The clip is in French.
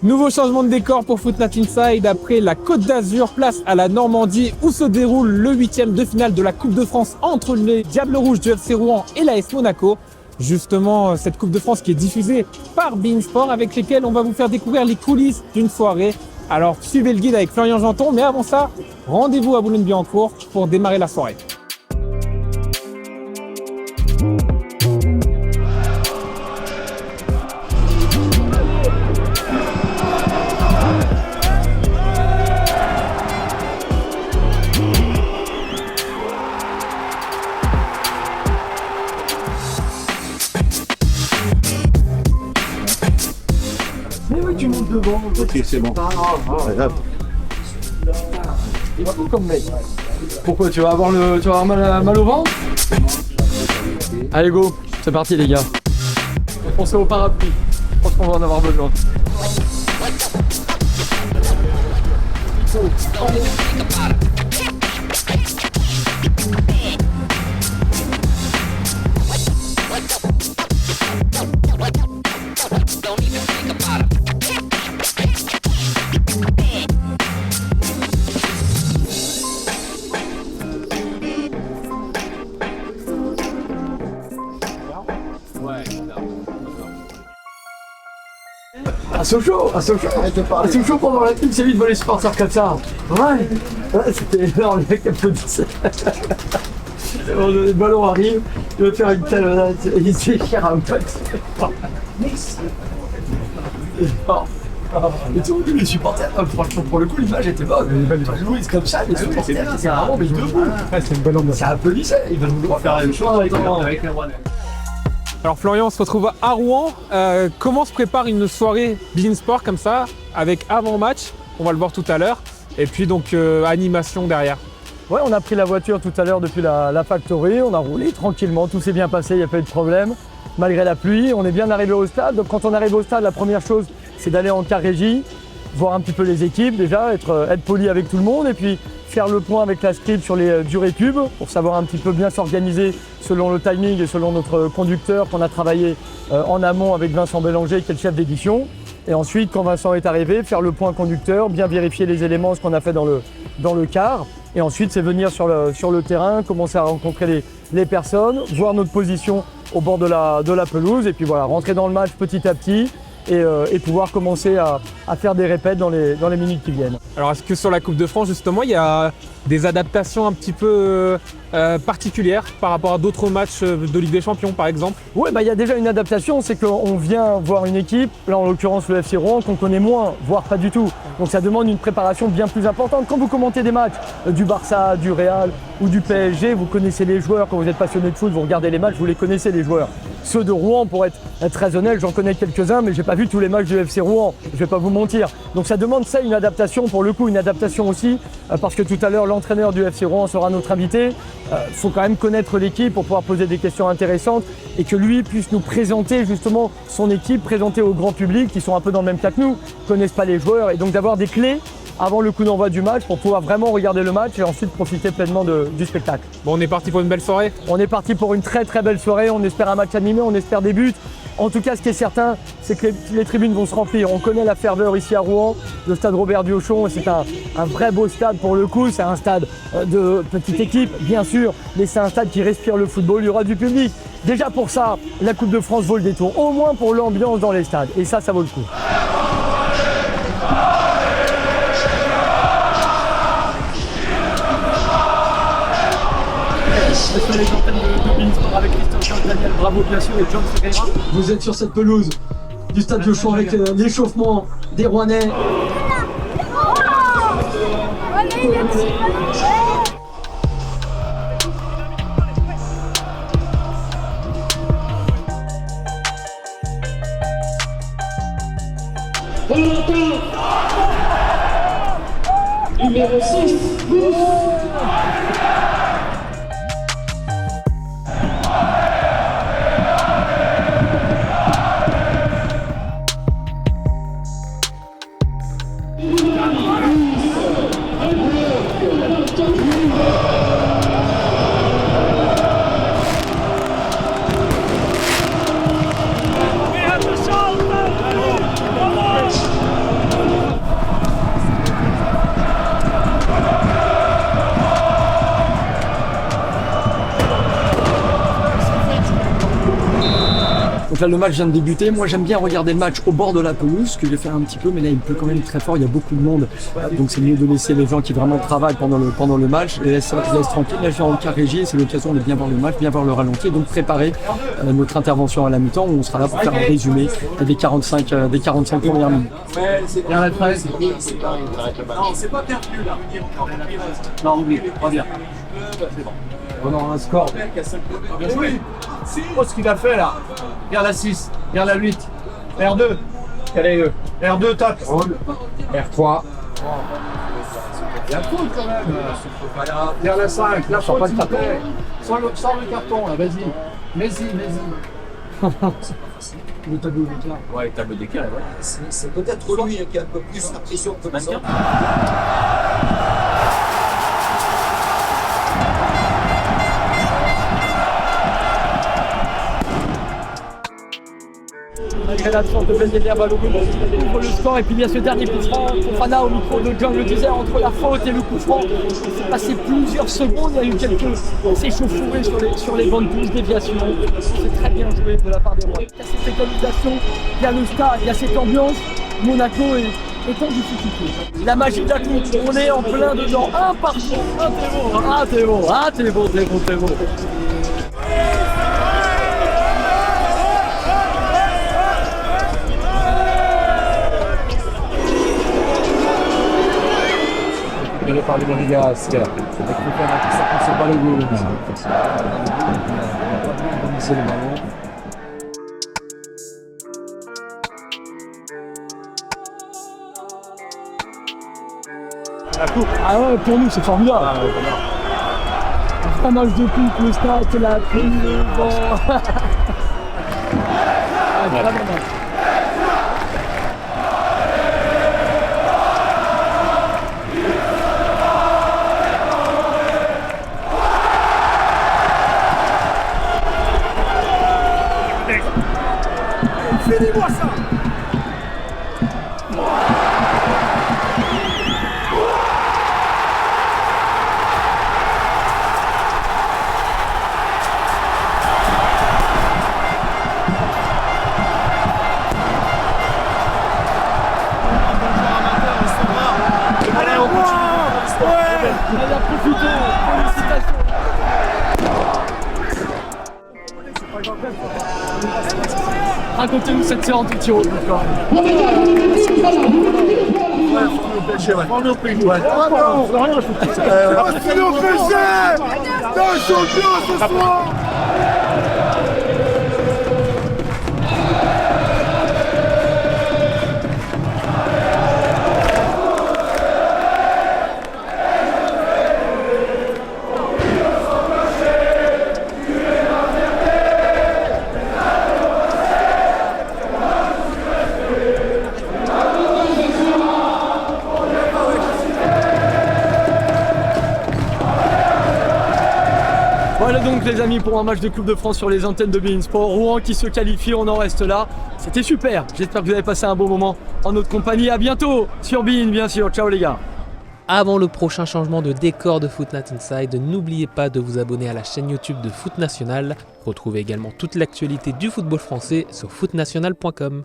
Nouveau changement de décor pour Footnat Inside. Après la Côte d'Azur, place à la Normandie où se déroule le 8e de finale de la Coupe de France entre les Diables Rouges du FC Rouen et l'AS Monaco. Justement, cette Coupe de France qui est diffusée par beIN Sport avec lesquels on va vous faire découvrir les coulisses d'une soirée. Alors suivez le guide avec Florian Janton, mais avant ça, rendez-vous à Boulogne-Billancourt pour démarrer la soirée. Tu montes devant. Ok, c'est bon. Il va tout comme mec. Pourquoi tu vas avoir mal au ventre? Allez go, c'est parti les gars. Pensez au parapluie. Je pense qu'on va en avoir besoin. À Sochaux pour voir la pub, c'est lui de voler les supporters comme ça. Ouais, c'était énorme, le mec applaudissait. Le ballon arrive, il va faire une talonnade, il se déchire un max. Et tout, les supporters, franchement pour le coup l'image était bonne. Louis comme ça, les supporters, c'est vraiment mais debout. C'est une bonne ambiance. Ça applaudissait, ils veulent vouloir faire la même chose avec les Rouennais. Alors Florian, on se retrouve à Rouen. Comment se prépare une soirée beIN Sport comme ça, avec avant-match, on va le voir tout à l'heure, et puis donc animation derrière. Ouais, on a pris la voiture tout à l'heure depuis la factory, on a roulé tranquillement, tout s'est bien passé, il n'y a pas eu de problème. Malgré la pluie, on est bien arrivé au stade. Donc quand on arrive au stade, la première chose, c'est d'aller en car régie, voir un petit peu les équipes déjà, être poli avec tout le monde, et puis faire le point avec la script sur les durées pub, pour savoir un petit peu bien s'organiser selon le timing et selon notre conducteur qu'on a travaillé en amont avec Vincent Bélanger, qui est le chef d'édition. Et ensuite, quand Vincent est arrivé, faire le point conducteur, bien vérifier les éléments, ce qu'on a fait dans le car. Et ensuite, c'est venir sur le terrain, commencer à rencontrer les personnes, voir notre position au bord de la pelouse, et puis voilà, rentrer dans le match petit à petit et pouvoir commencer à faire des répètes dans les minutes qui viennent. Alors est-ce que sur la Coupe de France justement, il y a des adaptations un petit peu particulières par rapport à d'autres matchs de Ligue des Champions par exemple? Oui, il y a déjà une adaptation, c'est qu'on vient voir une équipe, là en l'occurrence le FC Rouen, qu'on connaît moins, voire pas du tout. Donc ça demande une préparation bien plus importante. Quand vous commentez des matchs du Barça, du Real ou du PSG, vous connaissez les joueurs. Quand vous êtes passionné de foot, vous regardez les matchs, vous les connaissez les joueurs. Ceux de Rouen, pour être très honnête, j'en connais quelques-uns, mais j'ai pas vu tous les matchs du FC Rouen, je vais pas vous mentir. Donc ça demande ça, une adaptation, pour le coup une adaptation aussi, parce que tout à l'heure l'entraîneur du FC Rouen sera notre invité. Faut quand même connaître l'équipe pour pouvoir poser des questions intéressantes et que lui puisse nous présenter justement son équipe, présenter au grand public qui sont un peu dans le même cas que nous, ne connaissent pas les joueurs, et donc d'avoir des clés avant le coup d'envoi du match pour pouvoir vraiment regarder le match et ensuite profiter pleinement du spectacle. Bon, on est parti pour une belle soirée? On est parti pour une très très belle soirée, on espère un match animé, on espère des buts. En tout cas, ce qui est certain, c'est que les tribunes vont se remplir. On connaît la ferveur ici à Rouen, le stade Robert Diochon, c'est un vrai beau stade pour le coup. C'est un stade de petite équipe, bien sûr, mais c'est un stade qui respire le football, il y aura du public. Déjà pour ça, la Coupe de France vaut le détour, au moins pour l'ambiance dans les stades, et ça vaut le coup. Sur les antennes de beIN Sport avec Christophe, Daniel Bravo bien sûr et John Ferreira. Vous êtes sur cette pelouse du stade Diochon avec l'échauffement des Rouennais. Numéro 6, Donc là, le match vient de débuter. Moi, j'aime bien regarder le match au bord de la pelouse, ce que j'ai fait un petit peu, mais là, il pleut quand même très fort. Il y a beaucoup de monde. Donc, c'est mieux de laisser les gens qui vraiment travaillent pendant le match. Et laisse tranquille. Là, je viens en quart régie. C'est l'occasion de bien voir le match, bien voir le ralenti. Et donc, préparer notre intervention à la mi-temps où on sera là pour faire un résumé des 45 premières minutes. Bien la 13. Non, c'est pas perdu là. Non, oui, pas bien. C'est bon. On a un score. Bien joué. Oh, ce qu'il a fait là. Regarde la 6, regarde la 8. R2. Quel est R2, tape. R3. Il y a cool quand même. Regarde la 5. La faute, s'il te plaît. Sors le carton là, vas-y. Vas-y. Le tableau d'écart. Ouais, le tableau d'écart, ouais. C'est peut-être lui qui a un peu plus la pression que maintenant. Malgré l'absence de Ben Yedder, Balogun ouvre le score et puis il y a ce dernier coup franc. Fofana au micro de John le disait, entre la faute et le coup franc, il s'est passé plusieurs secondes, il y a eu quelques échauffourées sur les bandes touches, déviations. C'est très bien joué de la part des Rois. Il y a cette économisation, il y a le stade, il y a cette ambiance. Monaco est en difficulté. La magie de la coupe, on est en plein dedans. Un partout, t'es bon. Gagné par les Monégasques. Avec Fofana qui s'appelle ce Balogun. C'est le ballon. La coupe. Ah ouais, pour nous c'est formidable. Un match de coupe, le stade, c'est la pluie, le vent. Finis-moi ça! Allez, on continue! Ouais! Elle a profité, félicitations! Racontez-nous cette séance de tir au but. On nous pêche, ouais. C'est nos péchés! Dans le champion ce soir! Voilà donc les amis pour un match de Coupe de France sur les antennes de beIN Sport. Rouen qui se qualifie, on en reste là. C'était super, j'espère que vous avez passé un bon moment en notre compagnie. À bientôt sur beIN bien sûr, ciao les gars. Avant le prochain changement de décor de Footnat Inside, n'oubliez pas de vous abonner à la chaîne YouTube de Foot National. Retrouvez également toute l'actualité du football français sur footnational.com.